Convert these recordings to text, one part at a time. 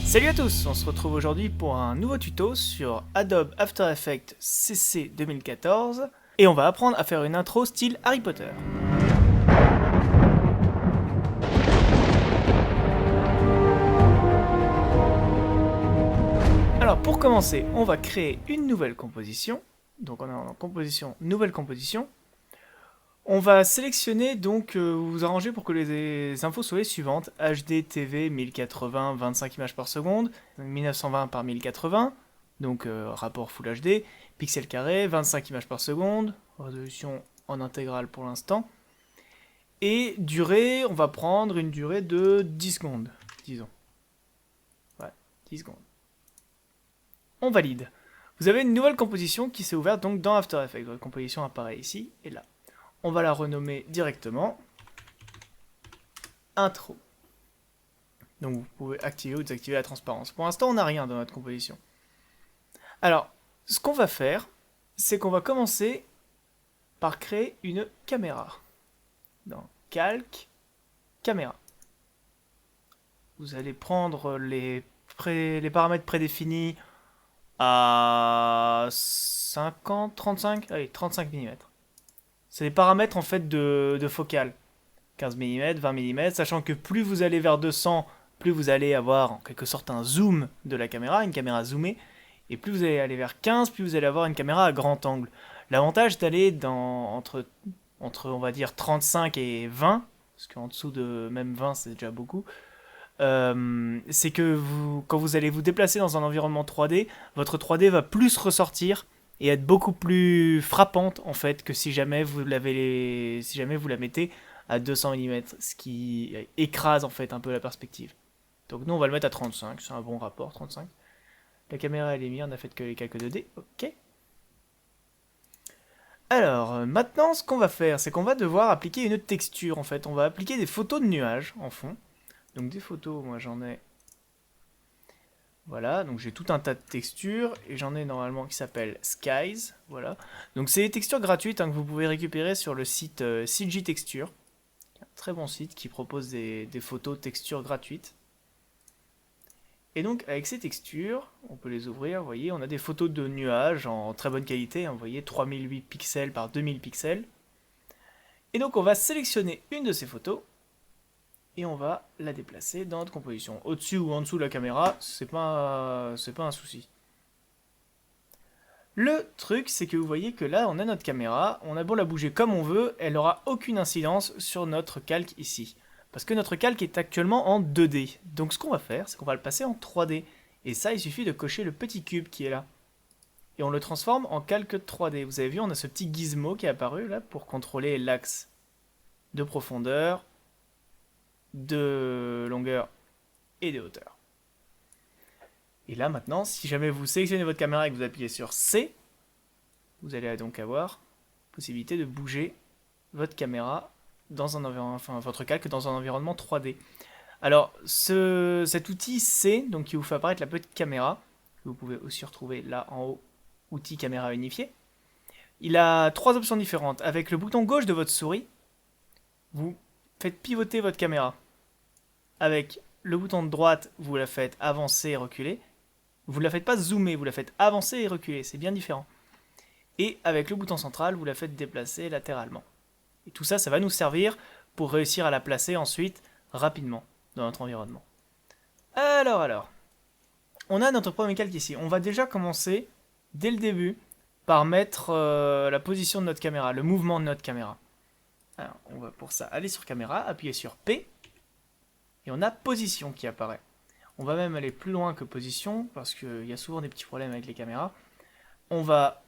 Salut à tous, on se retrouve aujourd'hui pour un nouveau tuto sur Adobe After Effects CC 2014 et on va apprendre à faire une intro style Harry Potter. Alors pour commencer, on va créer une nouvelle composition. Donc on est en composition, nouvelle composition. On va sélectionner donc, vous arranger pour que les infos soient les suivantes. HD TV 1080 25 images par seconde, 1920 par 1080, donc rapport Full HD, pixels carrés, 25 images par seconde, résolution en intégrale pour l'instant. Et durée, on va prendre une durée de 10 secondes, disons. Ouais, 10 secondes. On valide. Vous avez une nouvelle composition qui s'est ouverte donc dans After Effects. Votre composition apparaît ici et là. On va la renommer directement intro. Donc vous pouvez activer ou désactiver la transparence. Pour l'instant, on n'a rien dans notre composition. Alors, ce qu'on va faire, c'est qu'on va commencer par créer une caméra. Dans Calque, caméra. Vous allez prendre les paramètres prédéfinis à 50, 35, allez, 35 mm. C'est des paramètres en fait de focale. 15 mm, 20 mm, sachant que plus vous allez vers 200, plus vous allez avoir en quelque sorte un zoom de la caméra, une caméra zoomée, et plus vous allez aller vers 15, plus vous allez avoir une caméra à grand angle. L'avantage d'aller entre on va dire 35 et 20, parce qu'en dessous de même 20 c'est déjà beaucoup, c'est que quand vous allez vous déplacer dans un environnement 3D, votre 3D va plus ressortir et être beaucoup plus frappante en fait que si jamais vous la mettez à 200 mm, ce qui écrase en fait un peu la perspective. Donc nous on va le mettre à 35, c'est un bon rapport, 35. La caméra elle est mise, on a fait que les calques 2D, ok. Alors maintenant ce qu'on va faire, c'est qu'on va devoir appliquer une texture en fait. On va appliquer des photos de nuages en fond. Donc des photos, moi j'en ai... Voilà, donc j'ai tout un tas de textures, et j'en ai normalement qui s'appelle Skies, voilà. Donc c'est des textures gratuites que vous pouvez récupérer sur le site CG Texture, un très bon site qui propose des photos textures gratuites. Et donc avec ces textures, on peut les ouvrir, vous voyez, on a des photos de nuages en très bonne qualité, vous voyez, 3008 pixels par 2000 pixels. Et donc on va sélectionner une de ces photos, et on va la déplacer dans notre composition. Au-dessus ou en dessous de la caméra, c'est pas un souci. Le truc, c'est que vous voyez que là, on a notre caméra, on a beau la bouger comme on veut, elle n'aura aucune incidence sur notre calque ici. Parce que notre calque est actuellement en 2D. Donc ce qu'on va faire, c'est qu'on va le passer en 3D. Et ça, il suffit de cocher le petit cube qui est là. Et on le transforme en calque 3D. Vous avez vu, on a ce petit gizmo qui est apparu là pour contrôler l'axe de profondeur, de longueur et de hauteur. Et là maintenant, si jamais vous sélectionnez votre caméra et que vous appuyez sur C, vous allez donc avoir possibilité de bouger votre caméra dans un environnement, enfin votre calque dans un environnement 3D. Alors cet outil C, donc qui vous fait apparaître la petite caméra, que vous pouvez aussi retrouver là en haut, outil caméra unifié. Il a trois options différentes. Avec le bouton gauche de votre souris, vous faites pivoter votre caméra. Avec le bouton de droite, vous la faites avancer et reculer. Vous ne la faites pas zoomer, vous la faites avancer et reculer, c'est bien différent. Et avec le bouton central, vous la faites déplacer latéralement. Et tout ça, ça va nous servir pour réussir à la placer ensuite rapidement dans notre environnement. Alors, on a notre premier calque ici. On va déjà commencer, dès le début, par mettre la position de notre caméra, le mouvement de notre caméra. Alors, on va pour ça aller sur caméra, appuyer sur P, et on a position qui apparaît. On va même aller plus loin que position, parce qu'il y a souvent des petits problèmes avec les caméras. On va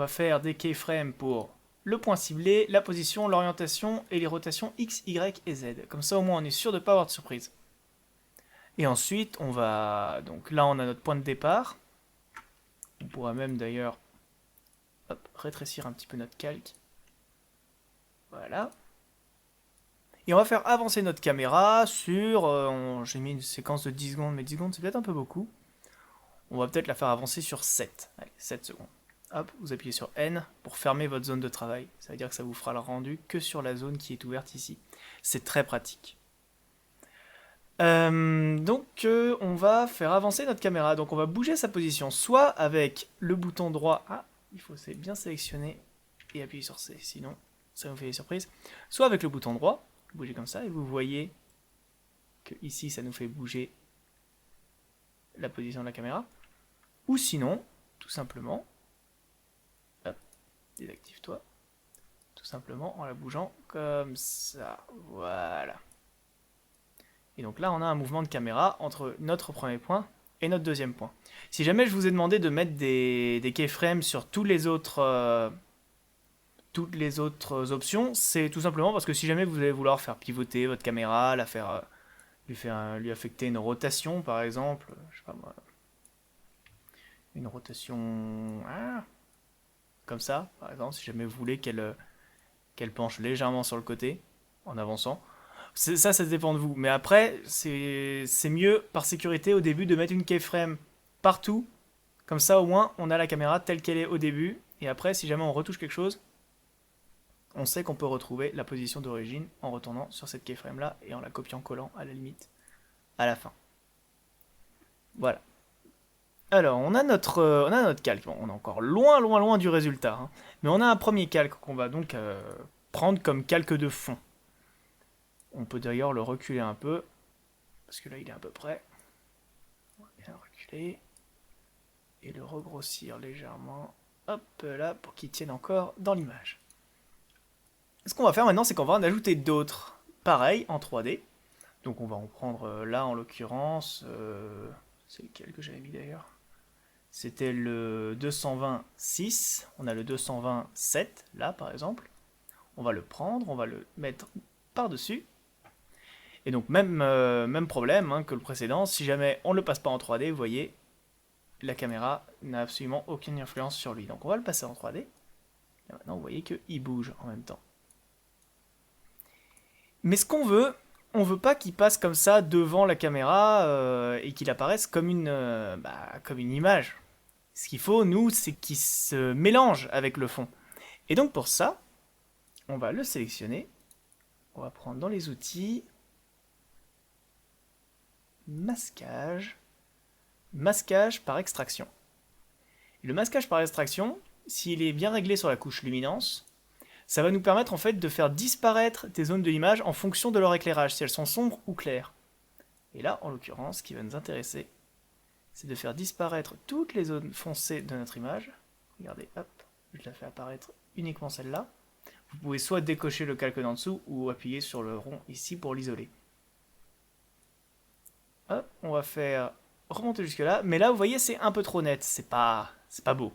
faire des keyframes pour le point ciblé, la position, l'orientation et les rotations X, Y et Z. Comme ça au moins on est sûr de ne pas avoir de surprise. Et ensuite donc là on a notre point de départ. On pourra même d'ailleurs rétrécir un petit peu notre calque. Voilà. Et on va faire avancer notre caméra sur... j'ai mis une séquence de 10 secondes, mais 10 secondes c'est peut-être un peu beaucoup. On va peut-être la faire avancer sur 7. Allez, 7 secondes. Hop, vous appuyez sur N pour fermer votre zone de travail. Ça veut dire que ça vous fera le rendu que sur la zone qui est ouverte ici. C'est très pratique. On va faire avancer notre caméra. Donc on va bouger sa position, soit avec le bouton droit. Ah, il faut bien sélectionner et appuyer sur C, sinon ça nous fait des surprises. Soit avec le bouton droit, bouger comme ça, et vous voyez que ici ça nous fait bouger la position de la caméra. Ou sinon, tout simplement, hop, désactive-toi, tout simplement en la bougeant comme ça. Voilà. Et donc là, on a un mouvement de caméra entre notre premier point et notre deuxième point. Si jamais je vous ai demandé de mettre des keyframes sur toutes les autres options, c'est tout simplement parce que si jamais vous allez vouloir faire pivoter votre caméra, lui affecter une rotation par exemple, je sais pas moi, une rotation comme ça par exemple, si jamais vous voulez qu'elle penche légèrement sur le côté en avançant. Ça dépend de vous. Mais après, c'est mieux par sécurité au début de mettre une keyframe partout. Comme ça, au moins, on a la caméra telle qu'elle est au début. Et après, si jamais on retouche quelque chose, on sait qu'on peut retrouver la position d'origine en retournant sur cette keyframe là et en la copiant-collant à la limite à la fin. Voilà. Alors, on a notre calque. Bon, on est encore loin, loin, loin du résultat. Hein. Mais on a un premier calque qu'on va donc prendre comme calque de fond. On peut d'ailleurs le reculer un peu, parce que là il est à peu près. On va bien reculer et le regrossir légèrement. Hop là, pour qu'il tienne encore dans l'image. Ce qu'on va faire maintenant, c'est qu'on va en ajouter d'autres, pareil, en 3D. Donc on va en prendre là en l'occurrence, c'est lequel que j'avais mis d'ailleurs? C'était le 226, on a le 227 là par exemple. On va le prendre, on va le mettre par-dessus. Et donc même problème hein, que le précédent, si jamais on ne le passe pas en 3D, vous voyez, la caméra n'a absolument aucune influence sur lui. Donc on va le passer en 3D. Et maintenant vous voyez qu'il bouge en même temps. Mais ce qu'on veut, on veut pas qu'il passe comme ça devant la caméra et qu'il apparaisse comme une image. Ce qu'il faut, nous, c'est qu'il se mélange avec le fond. Et donc pour ça, on va le sélectionner. On va prendre dans les outils, masquage par extraction. Le masquage par extraction, s'il est bien réglé sur la couche luminance, ça va nous permettre en fait de faire disparaître des zones de l'image en fonction de leur éclairage, si elles sont sombres ou claires. Et là, en l'occurrence, ce qui va nous intéresser, c'est de faire disparaître toutes les zones foncées de notre image. Regardez, hop, je la fais apparaître uniquement celle-là. Vous pouvez soit décocher le calque d'en dessous ou appuyer sur le rond ici pour l'isoler. Hop, on va faire remonter jusque là, mais là vous voyez c'est un peu trop net, c'est pas beau.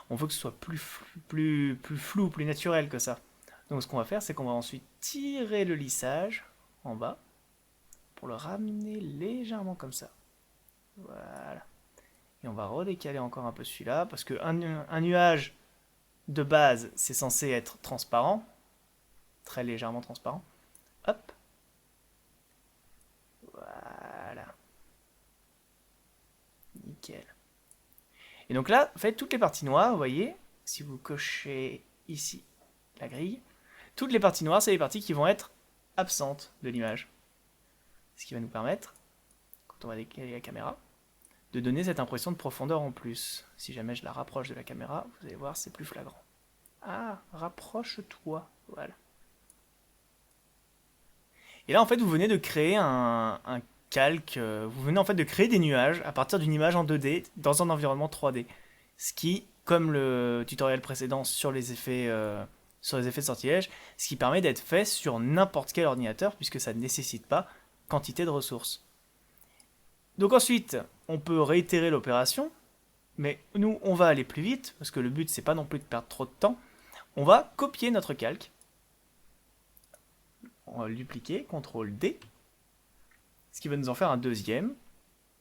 On veut que ce soit plus flou, plus naturel que ça. Donc ce qu'on va faire, c'est qu'on va ensuite tirer le lissage en bas pour le ramener légèrement comme ça. Voilà. Et on va redécaler encore un peu celui-là parce qu'un nuage de base, c'est censé être transparent, très légèrement transparent. Hop. Voilà. Nickel. Et donc là, en fait, toutes les parties noires, vous voyez, si vous cochez ici la grille, toutes les parties noires, c'est les parties qui vont être absentes de l'image. Ce qui va nous permettre, quand on va décaler la caméra, de donner cette impression de profondeur en plus. Si jamais je la rapproche de la caméra, vous allez voir, c'est plus flagrant. Ah, rapproche-toi, voilà. Et là, en fait, vous venez de créer un calque, vous venez en fait de créer des nuages à partir d'une image en 2D dans un environnement 3D. Ce qui, comme le tutoriel précédent sur les effets de sortilège, ce qui permet d'être fait sur n'importe quel ordinateur puisque ça ne nécessite pas quantité de ressources. Donc ensuite, on peut réitérer l'opération, mais nous, on va aller plus vite parce que le but, c'est pas non plus de perdre trop de temps. On va copier notre calque. On va le dupliquer, CTRL D, ce qui va nous en faire un deuxième.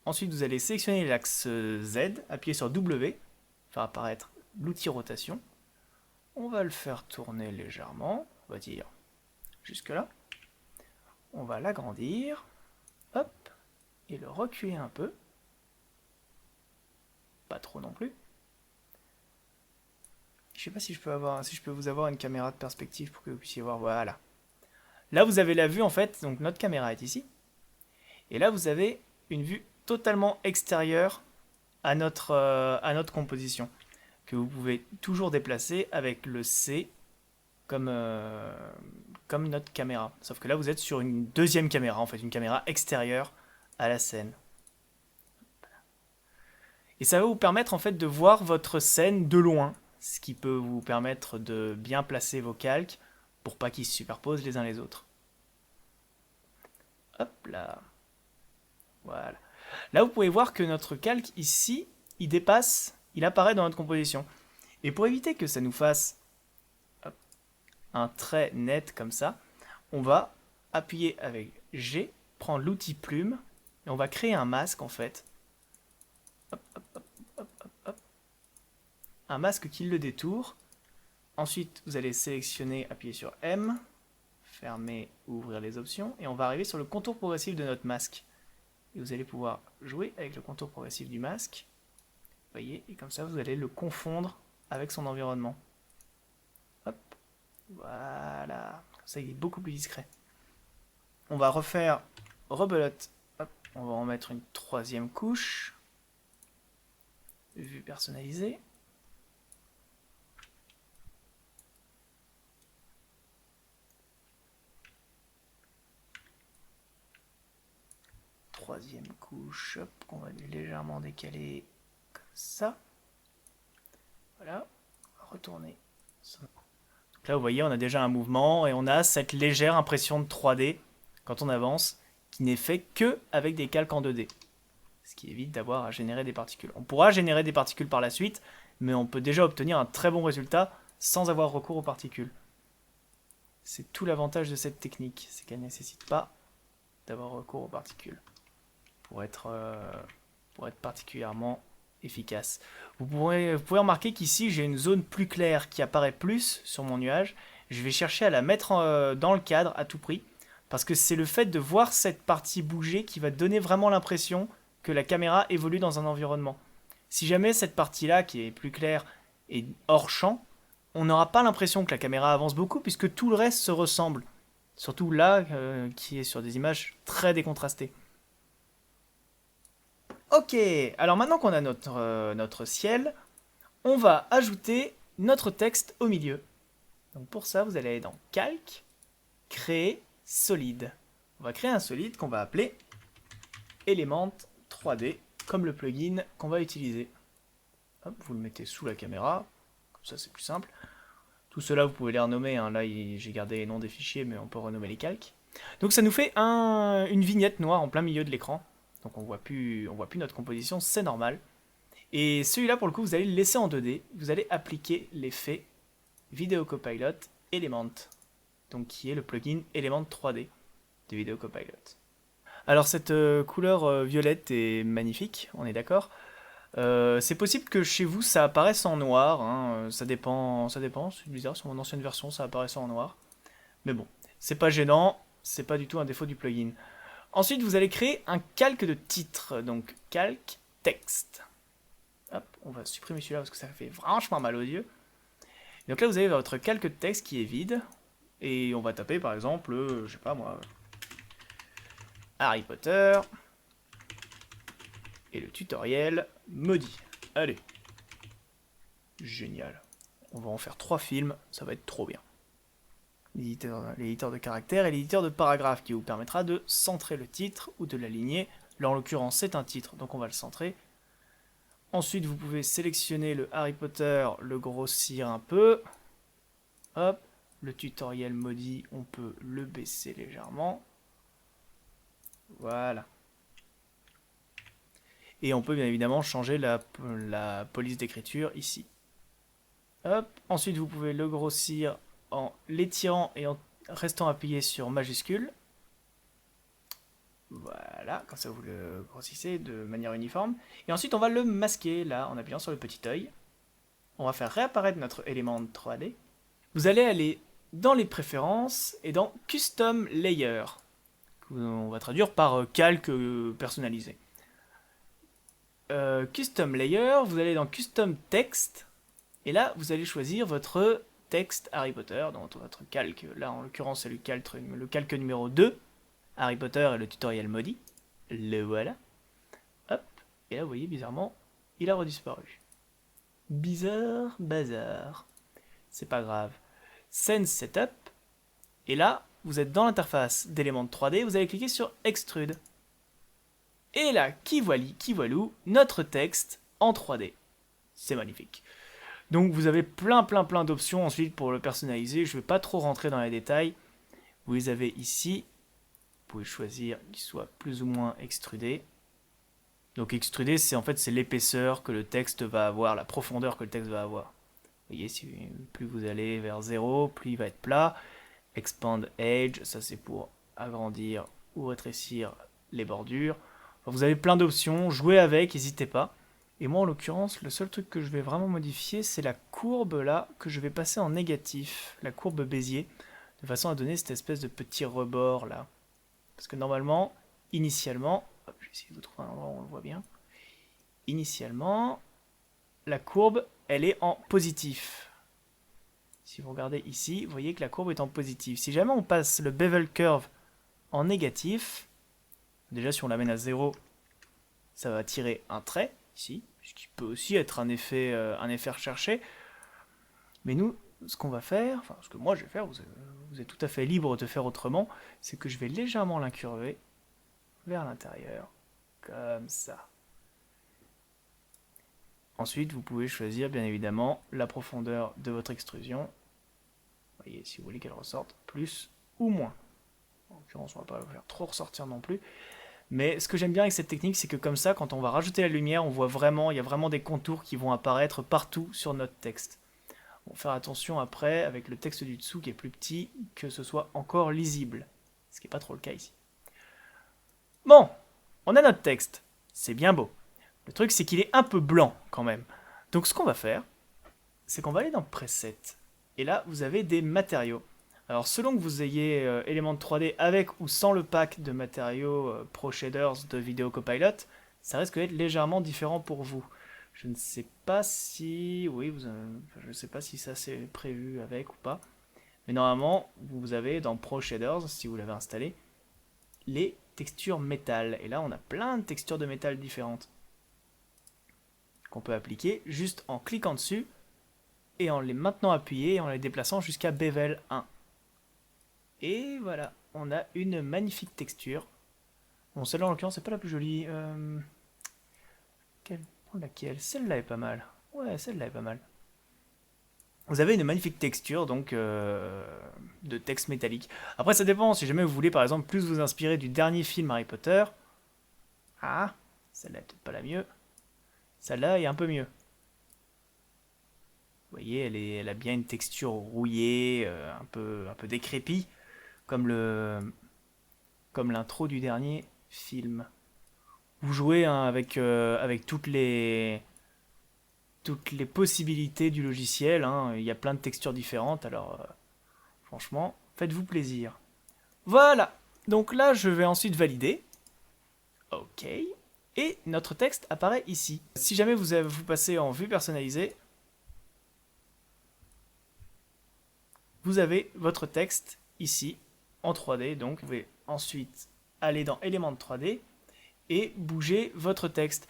Ensuite, vous allez sélectionner l'axe Z, appuyer sur W, faire apparaître l'outil rotation. On va le faire tourner légèrement, on va dire jusque là. On va l'agrandir, hop, et le reculer un peu. Pas trop non plus. Je sais pas si je peux vous avoir une caméra de perspective pour que vous puissiez voir, voilà. Là, vous avez la vue, en fait, donc notre caméra est ici. Et là, vous avez une vue totalement extérieure à notre composition, que vous pouvez toujours déplacer avec le C comme, comme notre caméra. Sauf que là, vous êtes sur une deuxième caméra, en fait, une caméra extérieure à la scène. Et ça va vous permettre en fait de voir votre scène de loin, ce qui peut vous permettre de bien placer vos calques pour pas qu'ils se superposent les uns les autres. Hop là. Voilà. Là, vous pouvez voir que notre calque ici, il dépasse, il apparaît dans notre composition. Et pour éviter que ça nous fasse un trait net comme ça, on va appuyer avec G, prendre l'outil plume, et on va créer un masque en fait. Hop, hop, hop, hop, hop, hop. Un masque qui le détourne. Ensuite, vous allez sélectionner, appuyer sur M, fermer ou ouvrir les options, et on va arriver sur le contour progressif de notre masque. Et vous allez pouvoir jouer avec le contour progressif du masque. Vous voyez, et comme ça, vous allez le confondre avec son environnement. Hop, voilà. Comme ça, il est beaucoup plus discret. On va refaire rebelote. Hop, on va en mettre une troisième couche. Vue personnalisée. Troisième couche, hop, qu'on va légèrement décaler comme ça. Voilà, on va retourner. Donc là, vous voyez, on a déjà un mouvement et on a cette légère impression de 3D quand on avance, qui n'est fait que avec des calques en 2D. Ce qui évite d'avoir à générer des particules. On pourra générer des particules par la suite, mais on peut déjà obtenir un très bon résultat sans avoir recours aux particules. C'est tout l'avantage de cette technique, c'est qu'elle ne nécessite pas d'avoir recours aux particules pour être particulièrement efficace. Vous pouvez remarquer qu'ici j'ai une zone plus claire qui apparaît plus sur mon nuage. Je vais chercher à la mettre dans le cadre à tout prix, parce que c'est le fait de voir cette partie bouger qui va donner vraiment l'impression que la caméra évolue dans un environnement. Si jamais cette partie-là, qui est plus claire, est hors champ, on n'aura pas l'impression que la caméra avance beaucoup, puisque tout le reste se ressemble. Surtout là, qui est sur des images très décontrastées. Ok, alors maintenant qu'on a notre ciel, on va ajouter notre texte au milieu. Donc pour ça, vous allez aller dans Calque, Créer, Solide. On va créer un solide qu'on va appeler Element 3D, comme le plugin qu'on va utiliser. Hop, vous le mettez sous la caméra, comme ça c'est plus simple. Tout cela, vous pouvez les renommer, hein. Là j'ai gardé les noms des fichiers, mais on peut renommer les calques. Donc ça nous fait une vignette noire en plein milieu de l'écran. Donc on voit plus notre composition, c'est normal. Et celui-là, pour le coup, vous allez le laisser en 2D. Vous allez appliquer l'effet Video Copilot Element, donc qui est le plugin Element 3D de Video Copilot. Alors cette couleur violette est magnifique, on est d'accord. C'est possible que chez vous ça apparaisse en noir, hein. Ça dépend, c'est bizarre, sur mon ancienne version ça apparaissait en noir. Mais bon, c'est pas gênant, c'est pas du tout un défaut du plugin. Ensuite, vous allez créer un calque de titre, donc calque texte. Hop, on va supprimer celui-là parce que ça fait franchement mal aux yeux. Donc là, vous avez votre calque de texte qui est vide, et on va taper par exemple, je sais pas moi, Harry Potter, et le tutoriel maudit. Allez, génial. On va en faire 3 films, ça va être trop bien. L'éditeur de caractères et l'éditeur de paragraphes qui vous permettra de centrer le titre ou de l'aligner. Là en l'occurrence c'est un titre, donc on va le centrer. Ensuite vous pouvez sélectionner le Harry Potter, le grossir un peu. Hop, le tutoriel maudit, on peut le baisser légèrement. Voilà. Et on peut bien évidemment changer la police d'écriture ici. Hop, ensuite vous pouvez le grossir en l'étirant et en restant appuyé sur majuscule. Voilà, comme ça vous le grossissez de manière uniforme. Et ensuite on va le masquer là en appuyant sur le petit œil. On va faire réapparaître notre élément 3D. Vous allez aller dans les préférences et dans Custom Layer. On va traduire par calque personnalisé. Custom Layer, vous allez dans Custom Text. Et là vous allez choisir votre texte Harry Potter, dans votre calque. Là en l'occurrence c'est le calque numéro 2. Harry Potter et le tutoriel maudit. Le voilà. Hop. Et là, vous voyez, bizarrement, il a redisparu. Bizarre, bazar. C'est pas grave. Sense Setup. Et là, vous êtes dans l'interface d'éléments de 3D, vous allez cliquer sur Extrude. Et là, qui voilou, notre texte en 3D. C'est magnifique. Donc vous avez plein d'options ensuite pour le personnaliser. Je ne vais pas trop rentrer dans les détails. Vous les avez ici. Vous pouvez choisir qu'il soit plus ou moins extrudé. Donc extrudé, c'est en fait c'est l'épaisseur que le texte va avoir, la profondeur que le texte va avoir. Vous voyez, plus vous allez vers 0, plus il va être plat. Expand Edge, ça c'est pour agrandir ou rétrécir les bordures. Enfin, vous avez plein d'options, jouez avec, n'hésitez pas. Et moi en l'occurrence, le seul truc que je vais vraiment modifier, c'est la courbe là, que je vais passer en négatif, la courbe Bézier, de façon à donner cette espèce de petit rebord là. Parce que normalement, initialement, hop, je vais essayer de vous trouver un endroit où on le voit bien. Initialement, la courbe, elle est en positif. Si vous regardez ici, vous voyez que la courbe est en positif. Si jamais on passe le bevel curve en négatif, déjà si on l'amène à 0, ça va tirer un trait, ici, ce qui peut aussi être un effet recherché. Mais nous, ce qu'on va faire, enfin ce que moi je vais faire, vous êtes tout à fait libre de faire autrement, c'est que je vais légèrement l'incurver vers l'intérieur, comme ça. Ensuite, vous pouvez choisir bien évidemment la profondeur de votre extrusion. Vous voyez, si vous voulez qu'elle ressorte plus ou moins. En l'occurrence, on ne va pas la faire trop ressortir non plus. Mais ce que j'aime bien avec cette technique, c'est que comme ça, quand on va rajouter la lumière, on voit vraiment, il y a vraiment des contours qui vont apparaître partout sur notre texte. Bon, faire attention après, avec le texte du dessous qui est plus petit, que ce soit encore lisible. Ce qui n'est pas trop le cas ici. Bon, on a notre texte. C'est bien beau. Le truc, c'est qu'il est un peu blanc quand même. Donc ce qu'on va faire, c'est qu'on va aller dans Preset. Et là, vous avez des matériaux. Alors selon que vous ayez éléments de 3D avec ou sans le pack de matériaux Pro Shaders de Video Copilot, ça risque d'être légèrement différent pour vous. Je ne sais pas si... Oui, je ne sais pas si ça c'est prévu avec ou pas. Mais normalement, vous avez dans Pro Shaders, si vous l'avez installé, les textures métal. Et là, on a plein de textures de métal différentes qu'on peut appliquer juste en cliquant dessus et en les maintenant appuyés et en les déplaçant jusqu'à Bevel 1. Et voilà, on a une magnifique texture. Bon, celle-là en l'occurrence, c'est pas la plus jolie. Laquelle? Celle-là est pas mal. Ouais, celle-là est pas mal. Vous avez une magnifique texture donc de texte métallique. Après, ça dépend. Si jamais vous voulez par exemple plus vous inspirer du dernier film Harry Potter. Ah, celle-là est peut-être pas la mieux. Celle-là est un peu mieux. Vous voyez, elle a bien une texture rouillée, un peu décrépie, comme l'intro du dernier film. Vous jouez hein, avec toutes les possibilités du logiciel. Hein. Il y a plein de textures différentes, alors franchement, faites-vous plaisir. Voilà, donc là je vais ensuite valider. Ok. Et notre texte apparaît ici. Si jamais vous passez en vue personnalisée, vous avez votre texte ici en 3D. Donc vous pouvez ensuite aller dans éléments de 3D et bouger votre texte.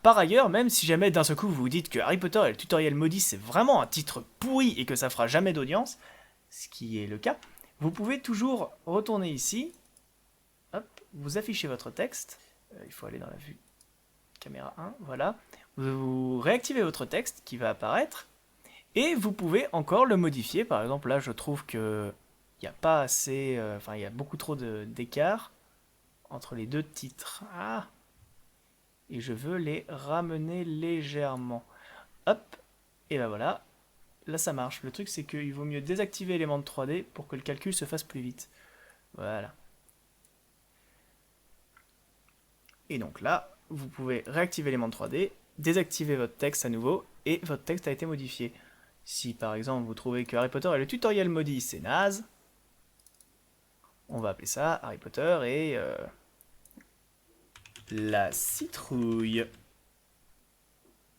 Par ailleurs, même si jamais d'un seul coup vous vous dites que Harry Potter et le tutoriel maudit c'est vraiment un titre pourri et que ça fera jamais d'audience, ce qui est le cas, vous pouvez toujours retourner ici, hop, vous affichez votre texte, il faut aller dans la vue caméra 1, voilà, vous réactivez votre texte qui va apparaître, et vous pouvez encore le modifier. Par exemple là je trouve que il n'y a pas assez, il y a beaucoup trop d'écart entre les deux titres. Ah, et je veux les ramener légèrement. Hop, et ben voilà, là ça marche. Le truc c'est qu'il vaut mieux désactiver l'élément de 3D pour que le calcul se fasse plus vite. Voilà. Et donc là, vous pouvez réactiver l'élément de 3D, désactiver votre texte à nouveau, et votre texte a été modifié. Si par exemple vous trouvez que Harry Potter et le tutoriel maudit c'est naze, on va appeler ça Harry Potter et la citrouille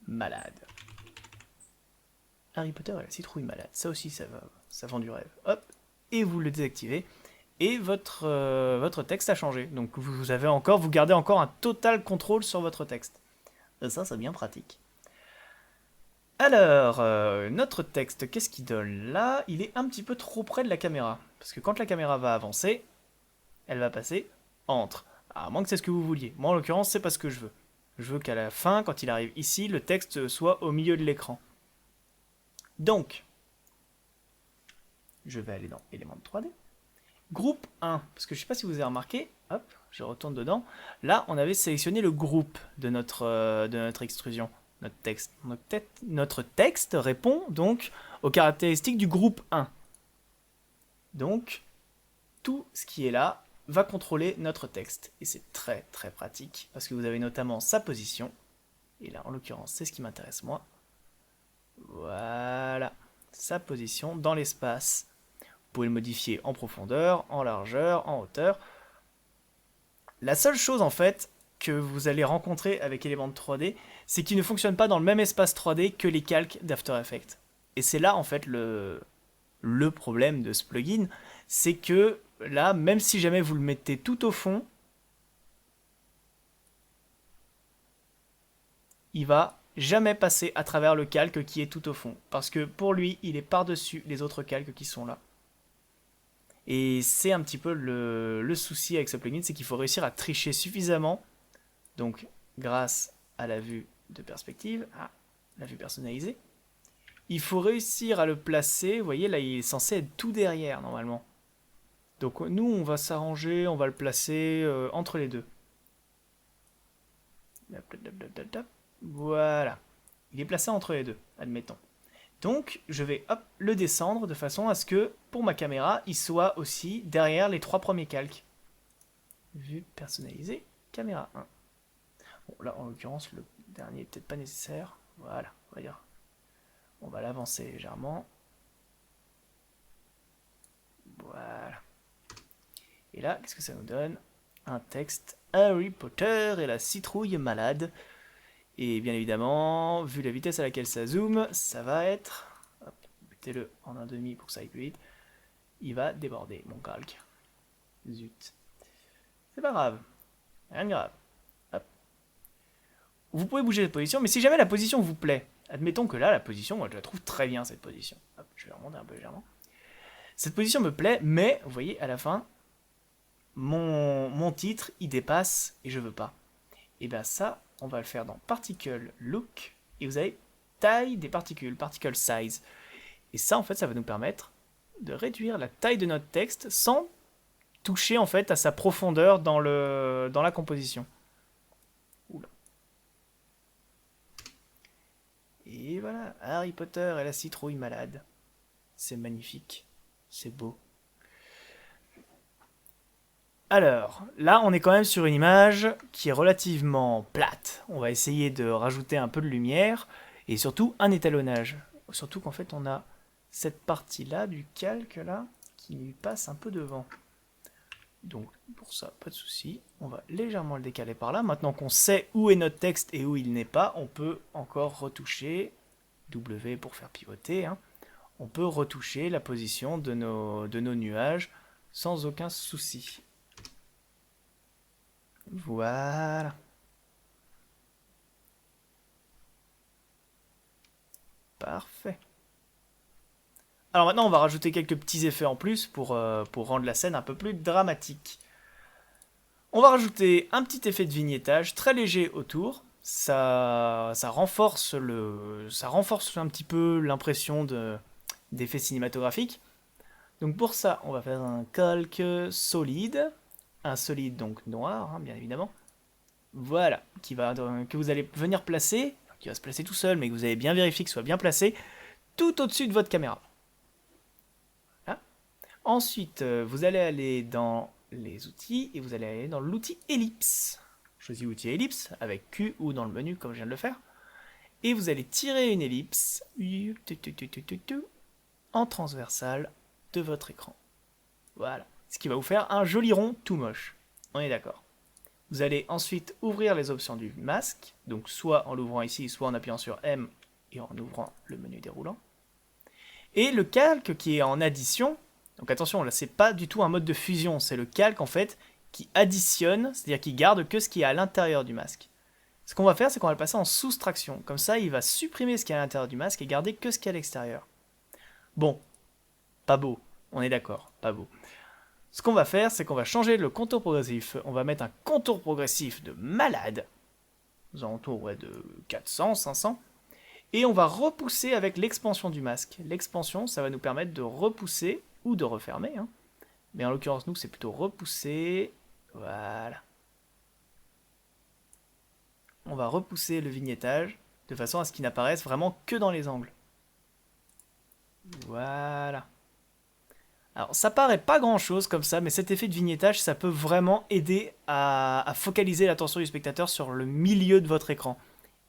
malade. Harry Potter et la citrouille malade, ça aussi ça vend du rêve. Hop, et vous le désactivez, et votre texte a changé. Donc vous gardez encore un total contrôle sur votre texte. Et ça, c'est bien pratique. Alors, notre texte, qu'est-ce qu'il donne là? Il est un petit peu trop près de la caméra. Parce que quand la caméra va avancer, elle va passer entre. À moins que c'est ce que vous vouliez. Moi, en l'occurrence, c'est pas ce que je veux. Je veux qu'à la fin, quand il arrive ici, le texte soit au milieu de l'écran. Donc, je vais aller dans éléments de 3D. Groupe 1, parce que je ne sais pas si vous avez remarqué, hop, je retourne dedans. Là, on avait sélectionné le groupe de notre extrusion, notre texte. Notre texte répond donc aux caractéristiques du groupe 1. Donc, tout ce qui est là va contrôler notre texte. Et c'est très très pratique, parce que vous avez notamment sa position. Et là, en l'occurrence, c'est ce qui m'intéresse moi. Voilà, sa position dans l'espace. Vous pouvez le modifier en profondeur, en largeur, en hauteur. La seule chose en fait que vous allez rencontrer avec Element 3D, c'est qu'il ne fonctionne pas dans le même espace 3D que les calques d'After Effects. Et c'est là en fait le problème de ce plugin, c'est que là, même si jamais vous le mettez tout au fond, il va jamais passer à travers le calque qui est tout au fond. Parce que pour lui, il est par-dessus les autres calques qui sont là. Et c'est un petit peu le souci avec ce plugin, c'est qu'il faut réussir à tricher suffisamment, donc grâce à la vue de perspective, la vue personnalisée, il faut réussir à le placer, vous voyez là il est censé être tout derrière normalement. Donc nous on va s'arranger, on va le placer entre les deux. Voilà, il est placé entre les deux, admettons. Donc, je vais le descendre de façon à ce que, pour ma caméra, il soit aussi derrière les 3 premiers calques. Vue personnalisée, caméra 1. Bon, là, en l'occurrence, le dernier n'est peut-être pas nécessaire. Voilà, on va dire. On va l'avancer légèrement. Voilà. Et là, qu'est-ce que ça nous donne? Un texte Harry Potter et la citrouille malade. Et bien évidemment, vu la vitesse à laquelle ça zoome, ça va être... Hop, mettez-le en 1,5 pour que ça aille plus vite. Il va déborder, mon calque. Zut. C'est pas grave. Rien de grave. Hop. Vous pouvez bouger de position, mais si jamais la position vous plaît, admettons que là, la position, moi je la trouve très bien, cette position. Hop, je vais remonter un peu légèrement. Cette position me plaît, mais, vous voyez, à la fin, mon titre, il dépasse et je veux pas. Et bien ça, on va le faire dans Particle Look, et vous avez taille des particules, Particle Size. Et ça, en fait, ça va nous permettre de réduire la taille de notre texte sans toucher, en fait, à sa profondeur dans la composition. Oula. Et voilà, Harry Potter et la citrouille malade. C'est magnifique, c'est beau. Alors, là, on est quand même sur une image qui est relativement plate. On va essayer de rajouter un peu de lumière et surtout un étalonnage. Surtout qu'en fait, on a cette partie-là du calque là qui lui passe un peu devant. Donc, pour ça, pas de souci. On va légèrement le décaler par là. Maintenant qu'on sait où est notre texte et où il n'est pas, on peut encore retoucher. W pour faire pivoter. Hein. On peut retoucher la position de nos nuages sans aucun souci. Voilà. Parfait. Alors maintenant, on va rajouter quelques petits effets en plus pour rendre la scène un peu plus dramatique. On va rajouter un petit effet de vignettage très léger autour. Ça renforce un petit peu l'impression d'effet cinématographique. Donc pour ça, on va faire un calque solide. Un solide donc noir, hein, bien évidemment. Voilà, que vous allez venir placer, qui va se placer tout seul, mais que vous avez bien vérifié qu'il soit bien placé, tout au-dessus de votre caméra. Voilà. Ensuite, vous allez aller dans les outils, et vous allez aller dans l'outil ellipse. Choisissez l'outil ellipse, avec Q ou dans le menu, comme je viens de le faire. Et vous allez tirer une ellipse en transversale de votre écran. Voilà. Ce qui va vous faire un joli rond tout moche. On est d'accord. Vous allez ensuite ouvrir les options du masque, donc soit en l'ouvrant ici, soit en appuyant sur M et en ouvrant le menu déroulant. Et le calque qui est en addition, Donc attention, là c'est pas du tout un mode de fusion, c'est le calque en fait qui additionne, c'est-à-dire qui garde que ce qui est à l'intérieur du masque. Ce qu'on va faire, c'est qu'on va le passer en soustraction. Comme ça, il va supprimer ce qui est à l'intérieur du masque et garder que ce qui est à l'extérieur. Bon, pas beau, on est d'accord, pas beau. Ce qu'on va faire, c'est qu'on va changer le contour progressif. On va mettre un contour progressif de malade, aux alentours ouais, de 400, 500. Et on va repousser avec l'expansion du masque. L'expansion, ça va nous permettre de repousser ou de refermer. Hein. Mais en l'occurrence, nous, c'est plutôt repousser. Voilà. On va repousser le vignettage de façon à ce qu'il n'apparaisse vraiment que dans les angles. Voilà. Alors, ça paraît pas grand chose comme ça, mais cet effet de vignettage, ça peut vraiment aider à focaliser l'attention du spectateur sur le milieu de votre écran.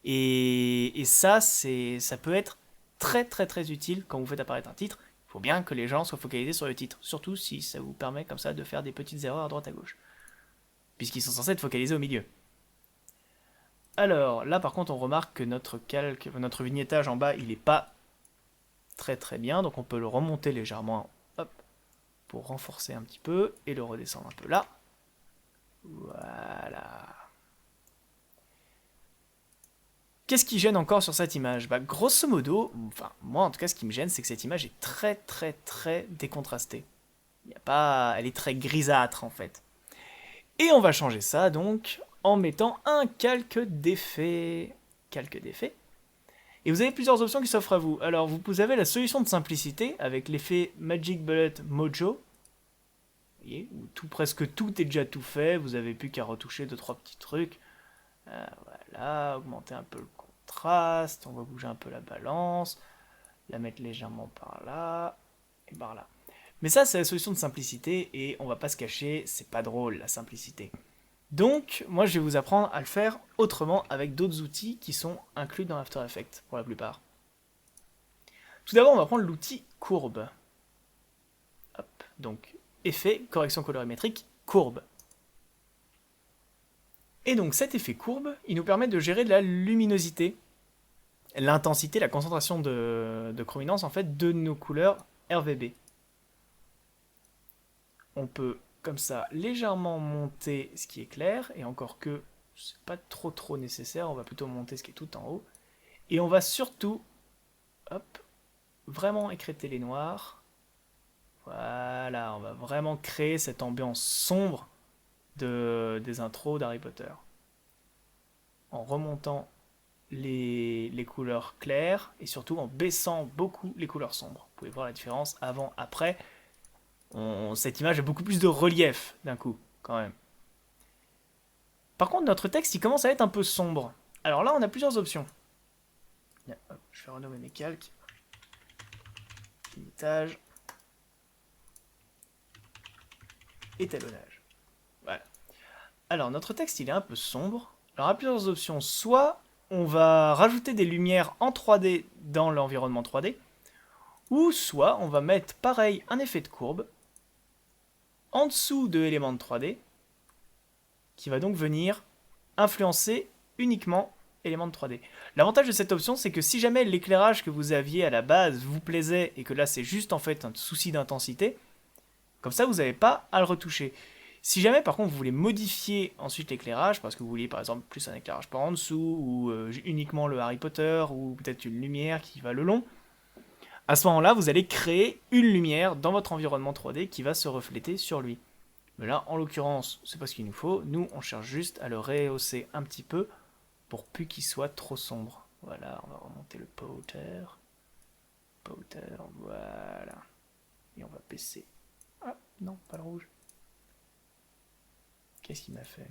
Et ça, ça peut être très très très utile quand vous faites apparaître un titre. Il faut bien que les gens soient focalisés sur le titre, surtout si ça vous permet comme ça de faire des petites erreurs à droite à gauche. Puisqu'ils sont censés être focalisés au milieu. Alors, là par contre, on remarque que notre vignettage en bas, il n'est pas très très bien, donc on peut le remonter légèrement, hop, pour renforcer un petit peu, et le redescendre un peu là. Voilà. Qu'est-ce qui gêne encore sur cette image? Bah, grosso modo, enfin, moi en tout cas, ce qui me gêne, c'est que cette image est très très très décontrastée. Elle est très grisâtre en fait. Et on va changer ça donc en mettant un calque d'effet. Calque d'effet. Et vous avez plusieurs options qui s'offrent à vous. Alors vous avez la solution de simplicité avec l'effet Magic Bullet Mojo. Vous voyez, où presque tout est déjà tout fait. Vous n'avez plus qu'à retoucher 2-3 petits trucs. Voilà, augmenter un peu le contraste. On va bouger un peu la balance. La mettre légèrement par là et par là. Mais ça, c'est la solution de simplicité et on va pas se cacher, c'est pas drôle la simplicité. Donc, moi, je vais vous apprendre à le faire autrement avec d'autres outils qui sont inclus dans After Effects pour la plupart. Tout d'abord, on va prendre l'outil courbe. Hop, donc, effet, correction colorimétrique, courbe. Et donc, cet effet courbe, il nous permet de gérer de la luminosité, l'intensité, la concentration de chrominance en fait de nos couleurs RVB. On peut comme ça légèrement monter ce qui est clair, et encore que c'est pas trop nécessaire, on va plutôt monter ce qui est tout en haut, et on va surtout hop, vraiment écrêter les noirs. Voilà, on va vraiment créer cette ambiance sombre des intros d'Harry Potter en remontant les couleurs claires et surtout en baissant beaucoup les couleurs sombres. Vous pouvez voir la différence avant, après. Cette image a beaucoup plus de relief d'un coup, quand même. Par contre, notre texte, il commence à être un peu sombre. Alors là, on a plusieurs options. Hop, je vais renommer mes calques. Limitage. Étalonnage. Voilà. Alors, notre texte, il est un peu sombre. Alors, on a plusieurs options. Soit on va rajouter des lumières en 3D dans l'environnement 3D, ou soit on va mettre, pareil, un effet de courbe en dessous de l'élément de 3D, qui va donc venir influencer uniquement l'élément de 3D. L'avantage de cette option, c'est que si jamais l'éclairage que vous aviez à la base vous plaisait, et que là c'est juste en fait un souci d'intensité, comme ça vous n'avez pas à le retoucher. Si jamais par contre vous voulez modifier ensuite l'éclairage, parce que vous voulez par exemple plus un éclairage par en dessous, ou uniquement le Harry Potter, ou peut-être une lumière qui va le long, à ce moment-là, vous allez créer une lumière dans votre environnement 3D qui va se refléter sur lui. Mais là, en l'occurrence, c'est pas ce qu'il nous faut. Nous, on cherche juste à le rehausser un petit peu pour plus qu'il soit trop sombre. Voilà, on va remonter le powder. Powder, voilà. Et on va baisser. Ah, non, pas le rouge. Qu'est-ce qu'il m'a fait?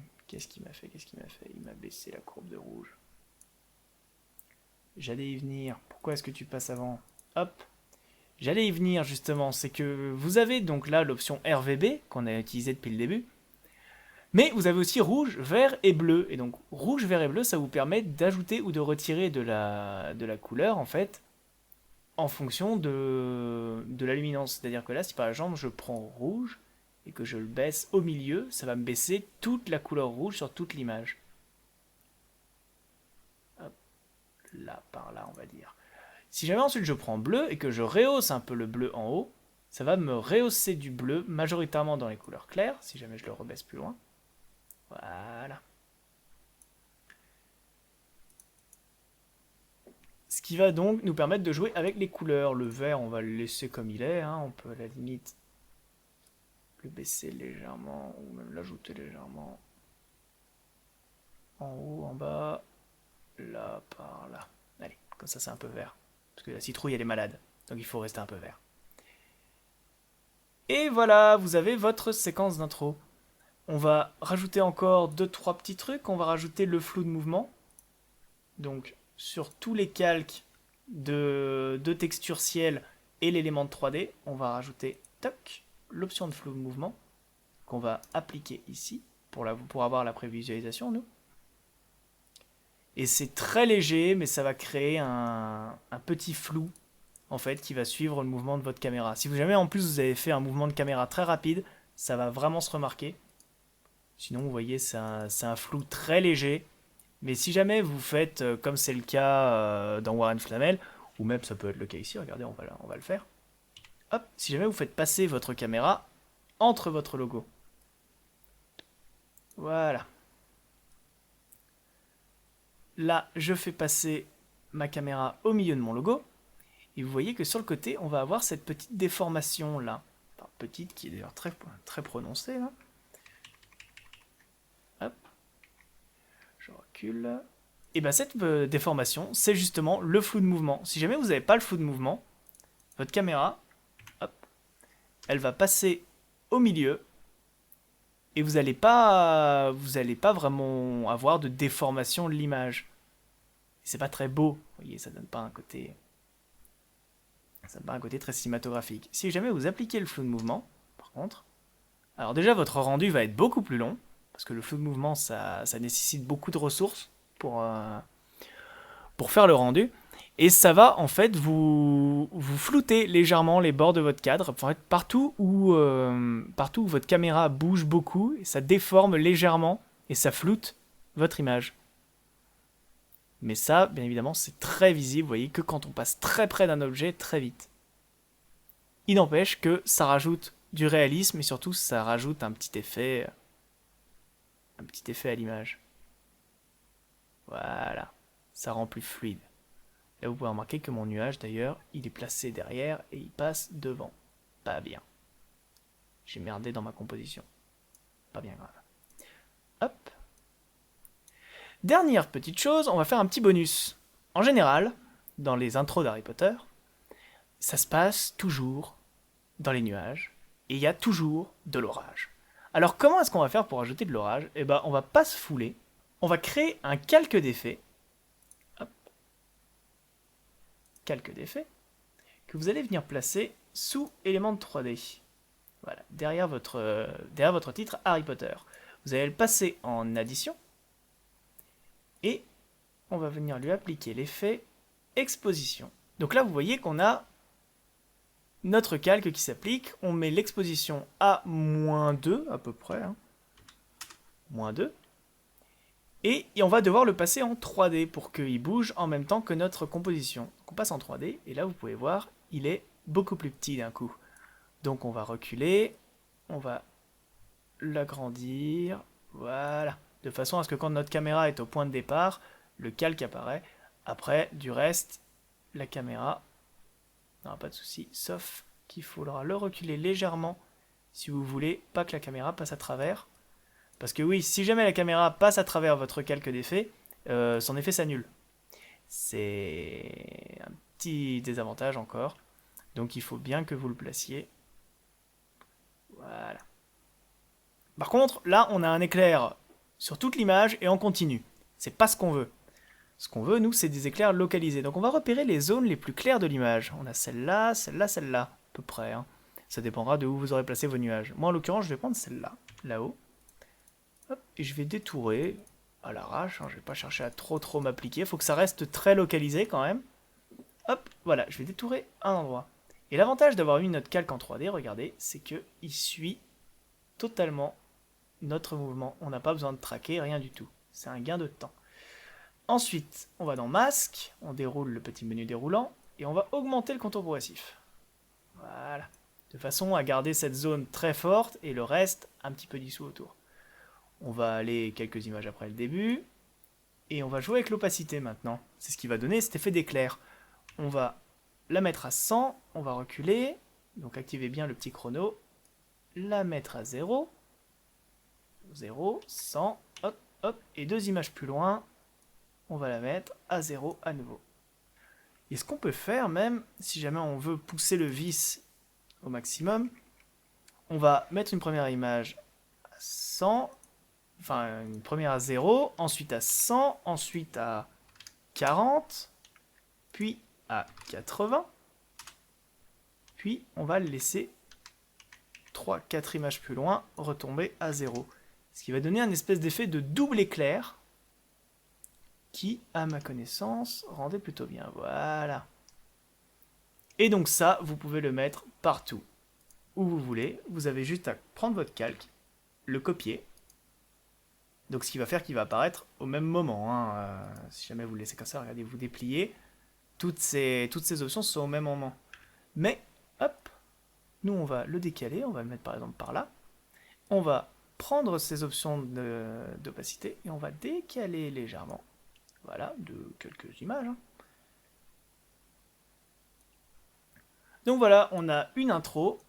Il m'a baissé la courbe de rouge. J'allais y venir. Pourquoi est-ce que tu passes avant? Hop. J'allais y venir justement, c'est que vous avez donc là l'option RVB qu'on a utilisée depuis le début, mais vous avez aussi rouge, vert et bleu. Et donc rouge, vert et bleu, ça vous permet d'ajouter ou de retirer de la couleur en fait, en fonction de la luminance. C'est-à-dire que là, si par exemple je prends rouge et que je le baisse au milieu, ça va me baisser toute la couleur rouge sur toute l'image. Hop, là, par là, on va dire. Si jamais ensuite je prends bleu et que je rehausse un peu le bleu en haut, ça va me rehausser du bleu, majoritairement dans les couleurs claires, si jamais je le rebaisse plus loin. Voilà. Ce qui va donc nous permettre de jouer avec les couleurs. Le vert, on va le laisser comme il est, hein. On peut à la limite le baisser légèrement, ou même l'ajouter légèrement. En haut, en bas, là, par là. Allez, comme ça c'est un peu vert. Parce que la citrouille elle est malade, donc il faut rester un peu vert. Et voilà, vous avez votre séquence d'intro. On va rajouter encore 2-3 petits trucs. On va rajouter le flou de mouvement. Donc sur tous les calques de texture ciel et l'élément de 3D, on va rajouter l'option de flou de mouvement qu'on va appliquer ici pour avoir la prévisualisation, nous. Et c'est très léger, mais ça va créer un petit flou en fait qui va suivre le mouvement de votre caméra. Si jamais en plus vous avez fait un mouvement de caméra très rapide, ça va vraiment se remarquer. Sinon, vous voyez, c'est un flou très léger. Mais si jamais vous faites, comme c'est le cas dans Warren Flamel, ou même ça peut être le cas ici, regardez, on va le faire. Hop, si jamais vous faites passer votre caméra entre votre logo. Voilà. Là, je fais passer ma caméra au milieu de mon logo. Et vous voyez que sur le côté, on va avoir cette petite déformation là. Enfin, petite, qui est d'ailleurs très, très prononcée là. Hop. Je recule. Et bien cette déformation, c'est justement le flou de mouvement. Si jamais vous n'avez pas le flou de mouvement, votre caméra, hop, elle va passer au milieu. Et vous n'allez pas vraiment avoir de déformation de l'image. C'est pas très beau, vous voyez, ça donne pas un côté très cinématographique. Si jamais vous appliquez le flou de mouvement, par contre, alors déjà votre rendu va être beaucoup plus long, parce que le flou de mouvement, ça nécessite beaucoup de ressources pour faire le rendu, et ça va en fait vous flouter légèrement les bords de votre cadre. En fait, partout où votre caméra bouge beaucoup, ça déforme légèrement et ça floute votre image. Mais ça, bien évidemment, c'est très visible, vous voyez, que quand on passe très près d'un objet, très vite. Il n'empêche que ça rajoute du réalisme et surtout ça rajoute un petit effet à l'image. Voilà, ça rend plus fluide. Là, vous pouvez remarquer que mon nuage, d'ailleurs, il est placé derrière et il passe devant. Pas bien. J'ai merdé dans ma composition. Pas bien grave. Hop. Dernière petite chose, on va faire un petit bonus. En général, dans les intros d'Harry Potter, ça se passe toujours dans les nuages et il y a toujours de l'orage. Alors comment est-ce qu'on va faire pour ajouter de l'orage? Eh ben, on va pas se fouler. On va créer un calque d'effet. Hop. Calque d'effet que vous allez venir placer sous élément de 3D. Voilà, derrière votre titre Harry Potter. Vous allez le passer en addition. Et on va venir lui appliquer l'effet exposition. Donc là, vous voyez qu'on a notre calque qui s'applique. On met l'exposition à -2 à peu près. Hein. -2. Et on va devoir le passer en 3D pour qu'il bouge en même temps que notre composition. Donc on passe en 3D et là, vous pouvez voir, il est beaucoup plus petit d'un coup. Donc on va reculer, on va l'agrandir, voilà. De façon à ce que quand notre caméra est au point de départ, le calque apparaît. Après, du reste, la caméra n'aura pas de souci, sauf qu'il faudra le reculer légèrement si vous voulez pas que la caméra passe à travers. Parce que oui, si jamais la caméra passe à travers votre calque d'effet, son effet s'annule. C'est un petit désavantage encore. Donc il faut bien que vous le placiez. Voilà. Par contre, là, on a un éclair sur toute l'image et en continu. C'est pas ce qu'on veut. Ce qu'on veut, nous, c'est des éclairs localisés. Donc on va repérer les zones les plus claires de l'image. On a celle-là, celle-là, celle-là, à peu près. Hein. Ça dépendra de où vous aurez placé vos nuages. Moi, en l'occurrence, je vais prendre celle-là, là-haut. Et je vais détourer à l'arrache. Hein. Je vais pas chercher à trop m'appliquer. Il faut que ça reste très localisé quand même. Hop, voilà, je vais détourer un endroit. Et l'avantage d'avoir mis notre calque en 3D, regardez, c'est qu'il suit totalement notre mouvement. On n'a pas besoin de traquer, rien du tout. C'est un gain de temps. Ensuite, on va dans Masque, on déroule le petit menu déroulant, et on va augmenter le contour progressif. Voilà. de façon à garder cette zone très forte et le reste un petit peu dissous autour. On va aller quelques images après le début, et on va jouer avec l'opacité maintenant. C'est ce qui va donner cet effet d'éclair. On va la mettre à 100, on va reculer, donc activez bien le petit chrono, la mettre à 0, 0, 100, hop, hop, et 2 images plus loin, on va la mettre à 0 à nouveau. Et ce qu'on peut faire même, si jamais on veut pousser le vis au maximum, on va mettre une première image à 100, enfin une première à 0, ensuite à 100, ensuite à 40, puis à 80, puis on va le laisser 3-4 images plus loin retomber à 0. Ce qui va donner un espèce d'effet de double éclair qui, à ma connaissance, rendait plutôt bien. Voilà. Et donc ça, vous pouvez le mettre partout où vous voulez. Vous avez juste à prendre votre calque, le copier. Donc ce qui va faire qu'il va apparaître au même moment. Si jamais vous le laissez comme ça, regardez, vous dépliez. Toutes ces options sont au même moment. Mais, hop, nous on va le décaler, on va le mettre par exemple par là. On va prendre ces options d'opacité et on va décaler légèrement. Voilà, de quelques images. Donc voilà, on a une intro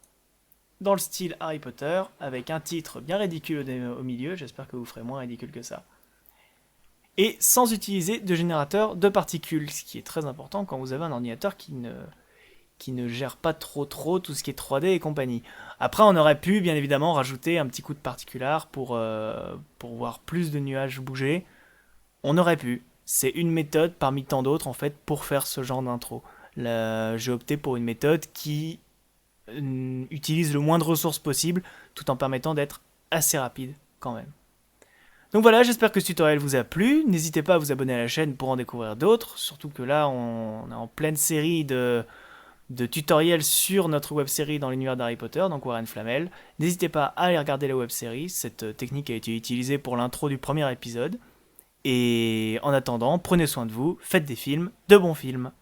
dans le style Harry Potter, avec un titre bien ridicule au milieu, j'espère que vous ferez moins ridicule que ça. Et sans utiliser de générateur de particules, ce qui est très important quand vous avez un ordinateur qui ne gère pas trop tout ce qui est 3D et compagnie. Après, on aurait pu, bien évidemment, rajouter un petit coup de particular pour voir plus de nuages bouger. On aurait pu. C'est une méthode parmi tant d'autres, en fait, pour faire ce genre d'intro. J'ai opté pour une méthode qui utilise le moins de ressources possible, tout en permettant d'être assez rapide quand même. Donc voilà, j'espère que ce tutoriel vous a plu. N'hésitez pas à vous abonner à la chaîne pour en découvrir d'autres, surtout que là, on est en pleine série de tutoriels sur notre web-série dans l'univers d'Harry Potter, donc Warren Flamel. N'hésitez pas à aller regarder la web-série, cette technique a été utilisée pour l'intro du premier épisode. Et en attendant, prenez soin de vous, faites des films, de bons films.